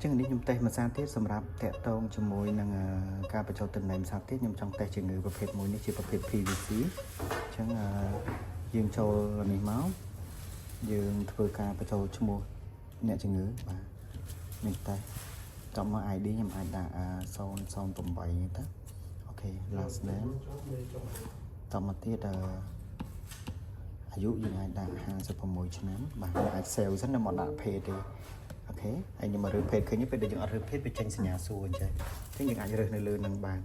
ចឹងនេះខ្ញុំតេស្តម្សាទៀតសម្រាប់តាក់ទងជាមួយនឹងការបញ្ចូលទិន្នន័យម្សិលទៀតខ្ញុំចង់តេស្តជំងឺប្រភេទមួយនេះជាប្រភេទ PVC ចឹងយើងចូលនេះមកយើងធ្វើការបញ្ចូលឈ្មោះអ្នកជំងឺបាទនេះតេស្តចំមក ID ខ្ញុំអាចដាក់008ទៅអូខេ last name តមកទៀតអាយុយើងអាចដាក់56ឆ្នាំបាទអាច save សិនដល់មកដាក់ page ទេអូខេហើយខ្ញុំមករើស page ឃើញពេលដែលយើងអត់រើស page វាចេញសញ្ញាសួរអញ្ចឹងយើងអាចរើសនៅលើនឹងបាន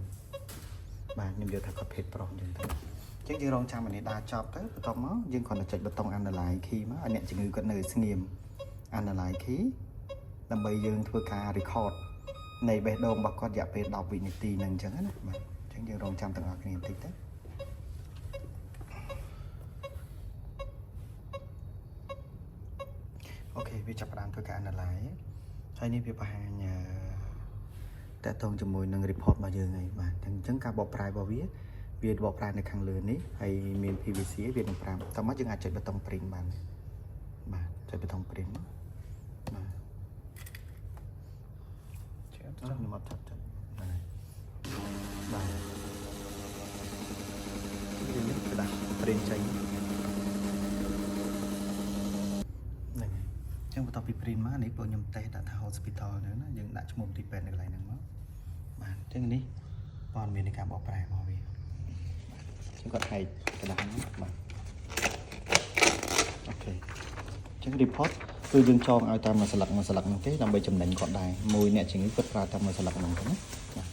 បាទខ្ញុំយកថាគាត់ page ប្រុសអញ្ចឹងទៅអញ្ចឹងយើងរងចាំអានេះដាក់ចប់ទៅបន្ទាប់មកយើងគ្រាន់តែចុចប៊ូតុង analyze key មកឲ្យអ្នកជំងឺគាត់នៅស្ងៀម analyze key ដើម្បីយើងធ្វើការ record នៃបេះដូងរបស់គាត់រយៈពេល10វិនាទីហ្នឹងអញ្ចឹងណាបាទអញ្ចឹងយើងរងចាំទាំងអស់គ្នាបន្តិចទៅអូខេវាចាប់ផ្ដើមធ្វើការ analyze ហើយនេះវាបង្ហាញតកតងជាមួយនឹង report របស់យើងហើយបាទអញ្ចឹងការបកប្រែរបស់វាបកប្រែនៅខាងលើនេះហើយមាន PVC វានឹង5តោះមកយើងអាចចុចប៊ូតុង print បានបាទចុចប៊ូតុង print មកបាទខ្ញុំអត់ថាត់បាទបាទយើងដាក់ print ចេញហ្នឹងចឹងបន្ទាប់ពី print មកនេះពួកខ្ញុំតេស្តដាក់ថា hospital ហ្នឹងណាយើងដាក់ឈ្មោះទីពេទ្យនៅកន្លែងហ្នឹងមកបាទអញ្ចឹងនេះព័ត៌មាននៃការបកប្រែមកវាចឹងគាត់ហែកกระดาษហ្នឹងបាទអូខេអញ្ចឹង report គឺយើងចងឲ្យតាមមួយស្លឹកហ្នឹងទេដើម្បីចំណេញគាត់ដែរមួយអ្នកជំងឺគាត់ប្រើតាមមួយស្លឹកហ្នឹងទៅណាបាទ